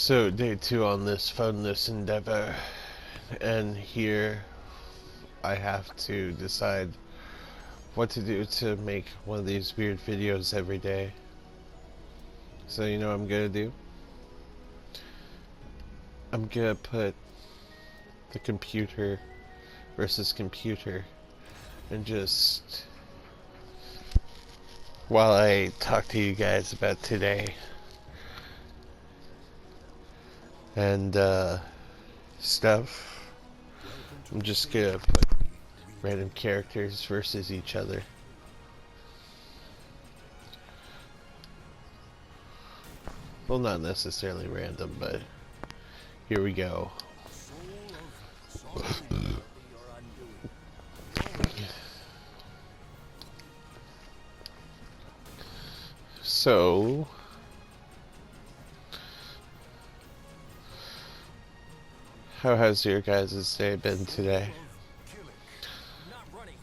So, day two on this phoneless endeavor, and here I have to decide what to do to make one of these weird videos every day. So, you know what I'm gonna do? I'm gonna put the computer versus computer, and just while I talk to you guys about today and stuff, I'm just gonna put random characters versus each other. Well, not necessarily random, but here we go. So, how has your guys' day been today?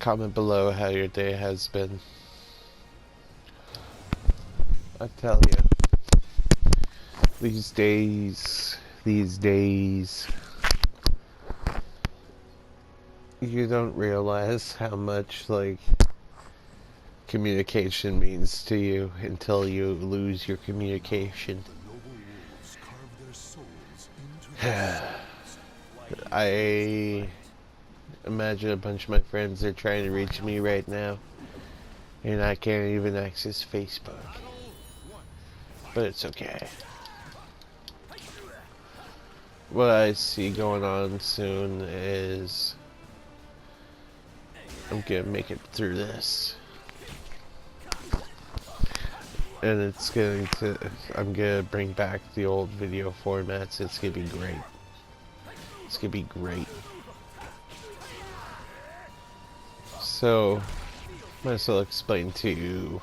Comment below how your day has been. I tell you, these days, you don't realize how much, like, communication means to you until you lose your communication. I imagine a bunch of my friends are trying to reach me right now, and I can't even access Facebook. But it's okay. What I see going on soon is I'm gonna make it through this. And I'm gonna bring back the old video formats. It's gonna be great. It's gonna be great. So, might as well explain to you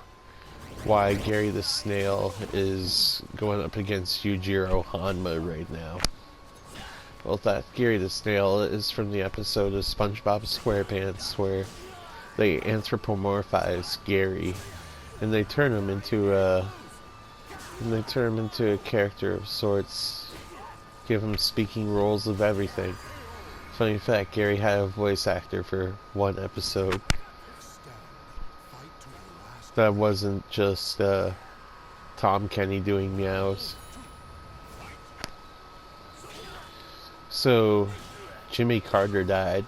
why Gary the Snail is going up against Yujiro Hanma right now. Well, that Gary the Snail is from the episode of SpongeBob SquarePants where they anthropomorphize Gary and they turn him into a character of sorts, give him speaking roles of everything. Funny fact, Gary had a voice actor for one episode. That wasn't just Tom Kenny doing meows. So, Jimmy Carter died.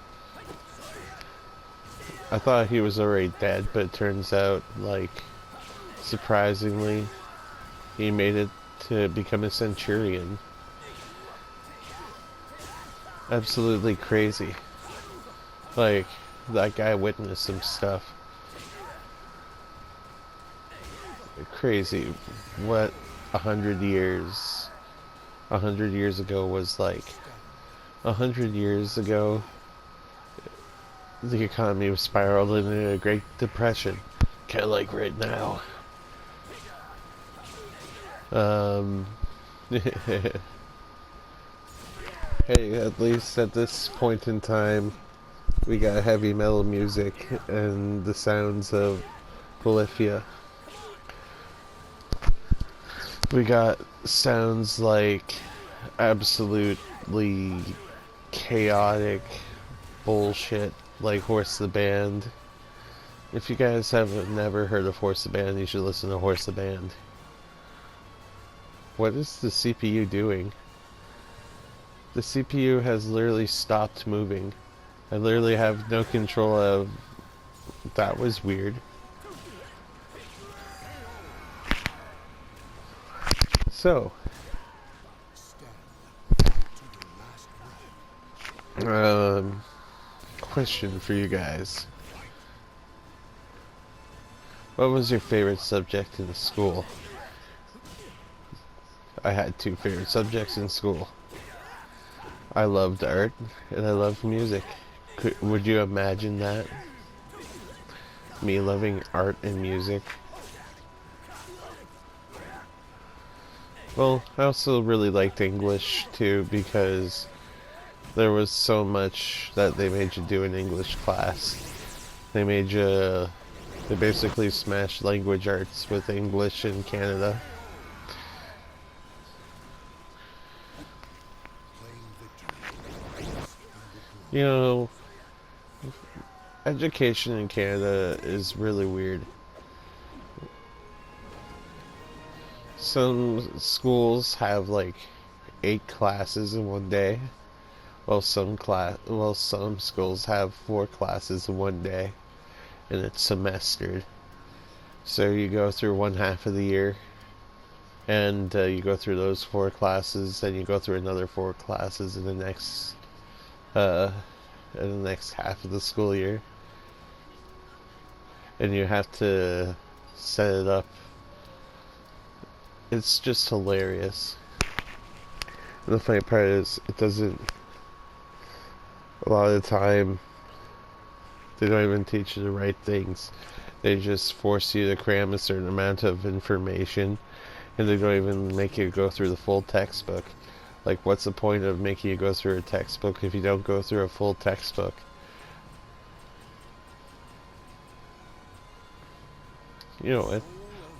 I thought he was already dead, but it turns out, like, surprisingly, he made it to become a Centurion. Absolutely crazy. Like, that guy witnessed some stuff. Crazy. What 100 years ago was like. 100 years ago, the economy was spiraled into a Great Depression. Kind of like right now. Hey, at least at this point in time, we got heavy metal music and the sounds of Polyphia. We got sounds like absolutely chaotic bullshit like Horse the Band. If you guys have never heard of Horse the Band, you should listen to Horse the Band. What is the CPU doing? The CPU has literally stopped moving. I literally have no control of... That was weird. So... question for you guys. What was your favorite subject in school? I had two favorite subjects in school. I loved art and I loved music. Would you imagine that? Me loving art and music? Well, I also really liked English too because there was so much that they made you do in English class. They basically smashed language arts with English in Canada. You know, education in Canada is really weird. Some schools have like 8 classes in one day, while some schools have 4 classes in one day, and it's semestered. So you go through one half of the year, and you go through those 4 classes, then you go through another 4 classes uh, in the next half of the school year, and you have to set it up. It's just hilarious. And the funny part is, it doesn't. A lot of the time, they don't even teach you the right things. They just force you to cram a certain amount of information, and they don't even make you go through the full textbook. Like, what's the point of making you go through a textbook if you don't go through a full textbook? You know what?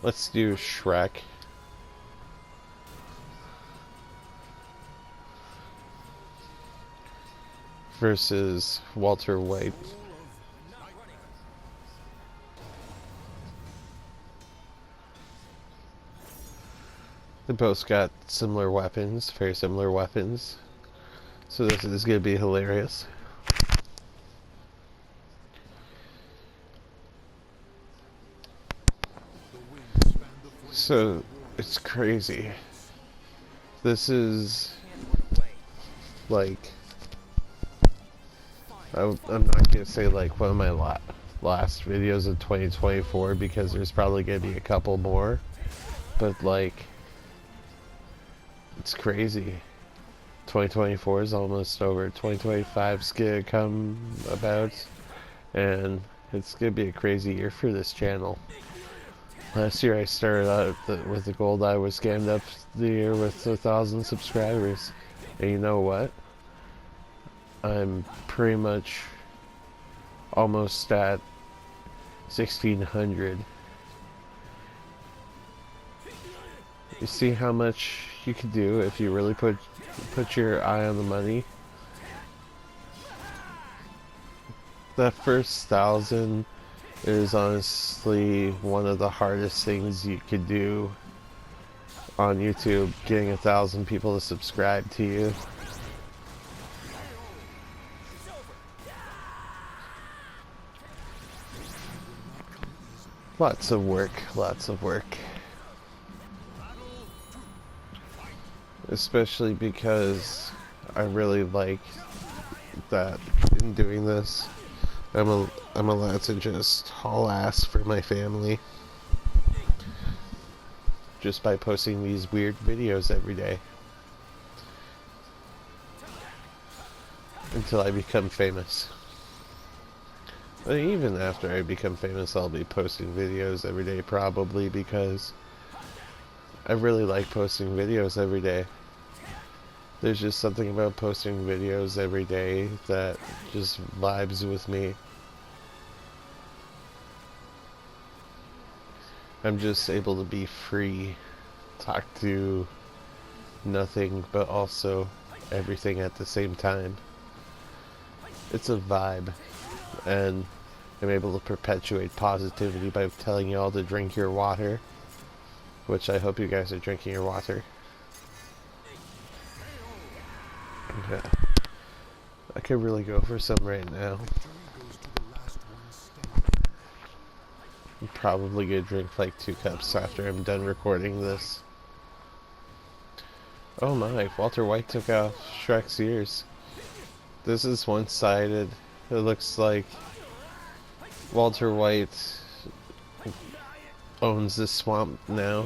Let's do Shrek. Versus Walter White. They both got similar weapons, very similar weapons. So this is going to be hilarious. So, it's crazy. This is like, I'm not going to say like one of my last videos of 2024, because there's probably going to be a couple more. But like, it's crazy. 2024 is almost over. 2025 is going to come about, and it's going to be a crazy year for this channel. Last year I started out with the goal that I was scammed up the year with 1,000 subscribers. And you know what? I'm pretty much almost at 1,600. You see how much you can do if you really put your eye on the money? That first 1,000 is honestly one of the hardest things you could do on YouTube, getting 1,000 people to subscribe to you. Lots of work, lots of work. Especially because I really like that in doing this, I'm allowed to just haul ass for my family just by posting these weird videos every day until I become famous. But even after I become famous, I'll be posting videos every day probably, because I really like posting videos every day. There's just something about posting videos every day that just vibes with me. I'm just able to be free, talk to nothing but also everything at the same time. It's a vibe, and I'm able to perpetuate positivity by telling you all to drink your water, which I hope you guys are drinking your water. Yeah. I could really go for some right now. I'm probably gonna drink like 2 cups after I'm done recording this. Oh my, Walter White took off Shrek's ears. This is one-sided. It looks like Walter White owns this swamp now.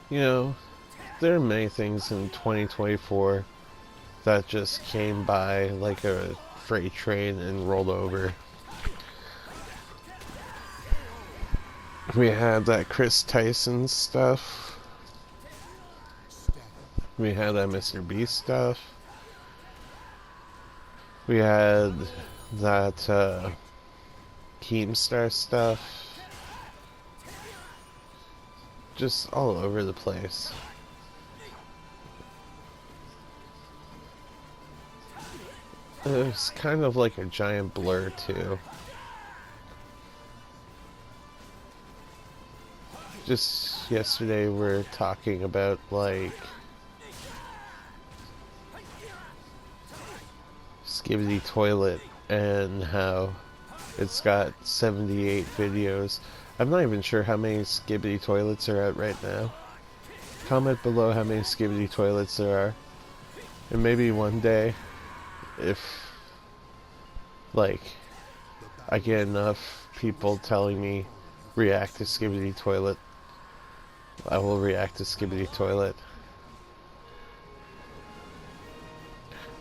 You know, there are many things in 2024 that just came by like a freight train and rolled over. We had that Chris Tyson stuff. We had that Mr. Beast stuff. We had that Keemstar stuff. Just all over the place. It's kind of like a giant blur too. Just yesterday we're talking about like Skibidi Toilet and how it's got 78 videos. I'm not even sure how many Skibidi Toilets are out right now. Comment below how many Skibidi Toilets there are. And maybe one day, if like I get enough people telling me react to Skibidi Toilet, I will react to Skibidi Toilet.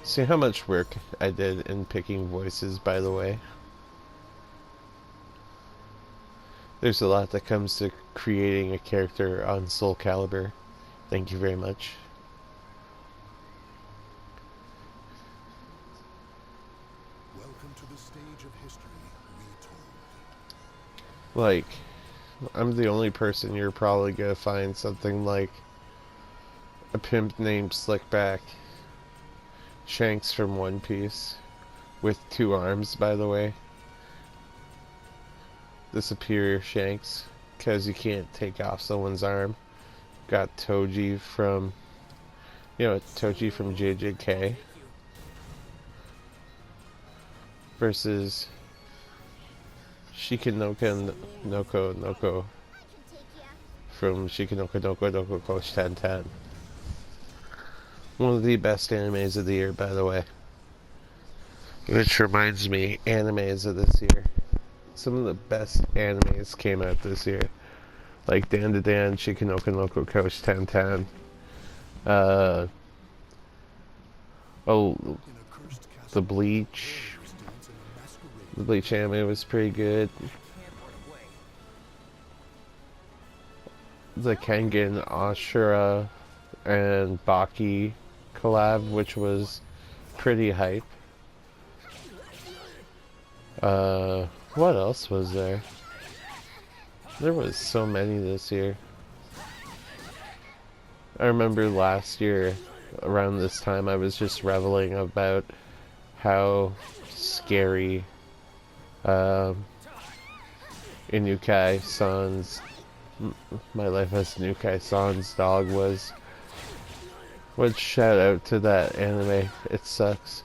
See how much work I did in picking voices, by the way. There's a lot that comes to creating a character on Soul Calibur. Thank you very much. Welcome to the stage of history retold. Like, I'm the only person you're probably gonna find something like a pimp named Slickback, Shanks from One Piece, with 2 arms, by the way. The superior Shanks, because you can't take off someone's arm. Got Toji from, Toji from JJK versus Shikinoko Noko from Shikinoko Noko Coach 1010. One of the best animes of the year, by the way. Which reminds me, animes of this year. Some of the best animes came out this year. Like Dan to Dan, Shikinoko Noko Coach 1010. The Bleach. The Bleach anime was pretty good. The Kengan Ashura and Baki collab, which was pretty hype. What else was there? There was so many this year. I remember last year, around this time, I was just reveling about how scary Inukai San's My Life as Inukai San's dog was. What shout out to that anime. It sucks.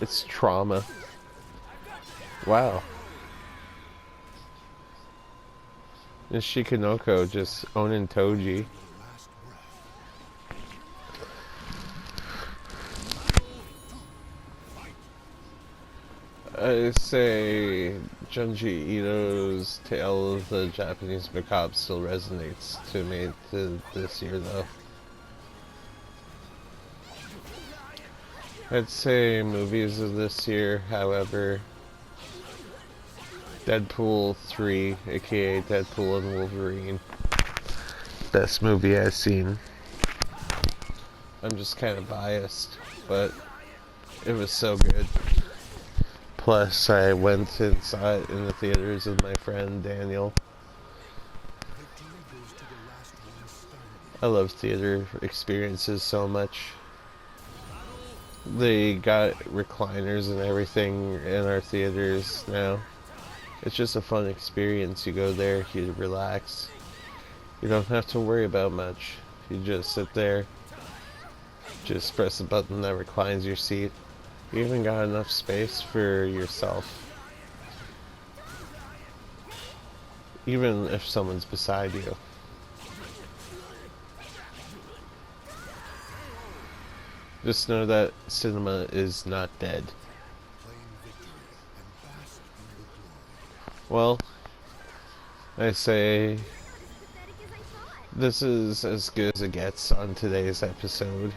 It's trauma. Wow. Is Shikinoko just owning Toji? I say Junji Ito's Tale of the Japanese Macabre still resonates to me to this year, though. I'd say movies of this year, however, Deadpool 3, aka Deadpool and Wolverine. Best movie I've seen. I'm just kind of biased, but it was so good. Plus, I went and saw it in the theaters with my friend Daniel. I love theater experiences so much. They got recliners and everything in our theaters now. It's just a fun experience. You go there, you relax. You don't have to worry about much. You just sit there, just press a button that reclines your seat. You even got enough space for yourself. Even if someone's beside you. Just know that cinema is not dead. Well, I say this is as good as it gets on today's episode.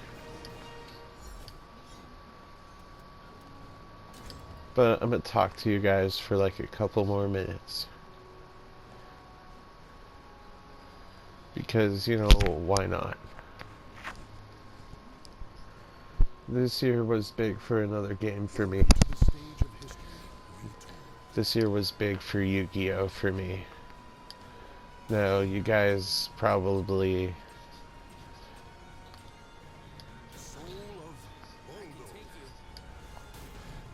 But I'm gonna talk to you guys for like a couple more minutes. Because, why not? This year was big for another game for me. This year was big for Yu-Gi-Oh! For me. Now, you guys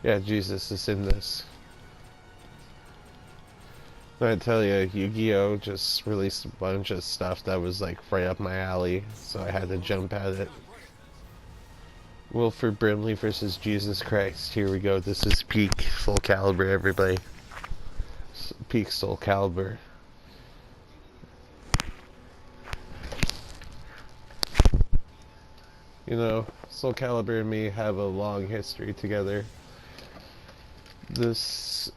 Yeah, Jesus is in this. I tell you, Yu-Gi-Oh! Just released a bunch of stuff that was like right up my alley, so I had to jump at it. Wilford Brimley versus Jesus Christ. Here we go. This is peak Soul Calibur, everybody. Peak Soul Calibur. You know, Soul Calibur and me have a long history together. This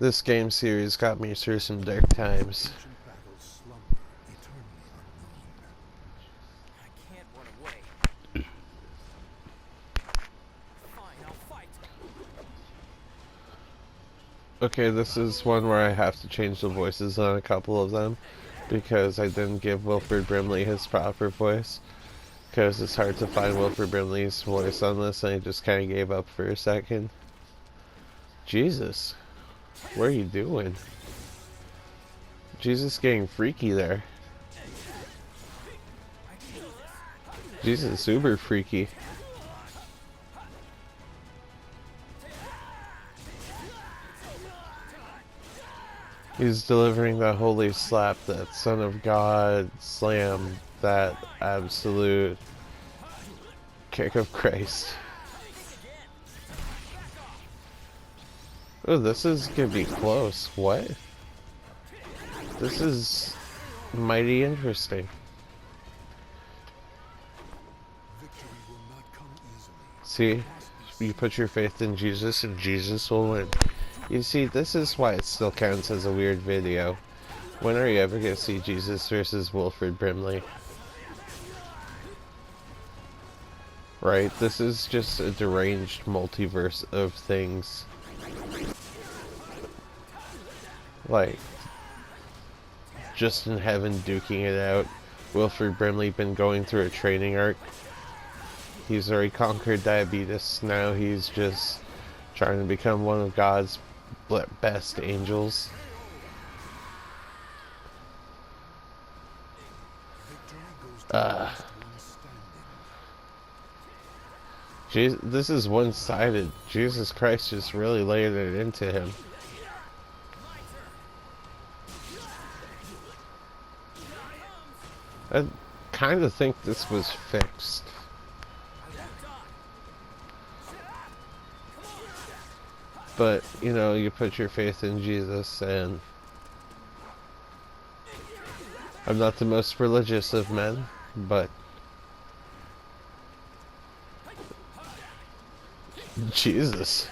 this game series got me through some dark times. Ancient battles slumber eternally unknown. I can't run away. Fine, I'll fight. Okay, this is one where I have to change the voices on a couple of them because I didn't give Wilford Brimley his proper voice. Because it's hard to find Wilford Brimley's voice on this, and I just kind of gave up for a second. Jesus, what are you doing? Jesus getting freaky there. Jesus, uber freaky. He's delivering that holy slap, that Son of God slam, that absolute kick of Christ. Oh, this is gonna be close. What? This is mighty interesting. Victory will not come See? easily. You put your faith in Jesus and Jesus will win. You see, this is why it still counts as a weird video. When are you ever gonna see Jesus versus Wilford Brimley? Right? This is just a deranged multiverse of things. Like, just in heaven duking it out. Wilford Brimley been going through a training arc. He's already conquered diabetes. Now he's just trying to become one of God's best angels. Victory goes to the last one standing. This is one-sided. Jesus Christ just really laid it into him. I kind of think this was fixed. But, you know, you put your faith in Jesus, and I'm not the most religious of men, but Jesus.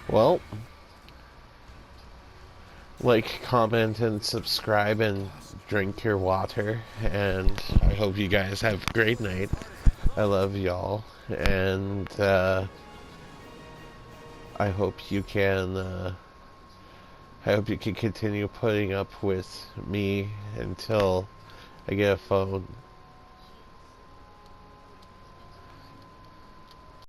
Well, like, comment, and subscribe, and drink your water, and I hope you guys have a great night. I love y'all, and I hope you can continue putting up with me until I get a phone.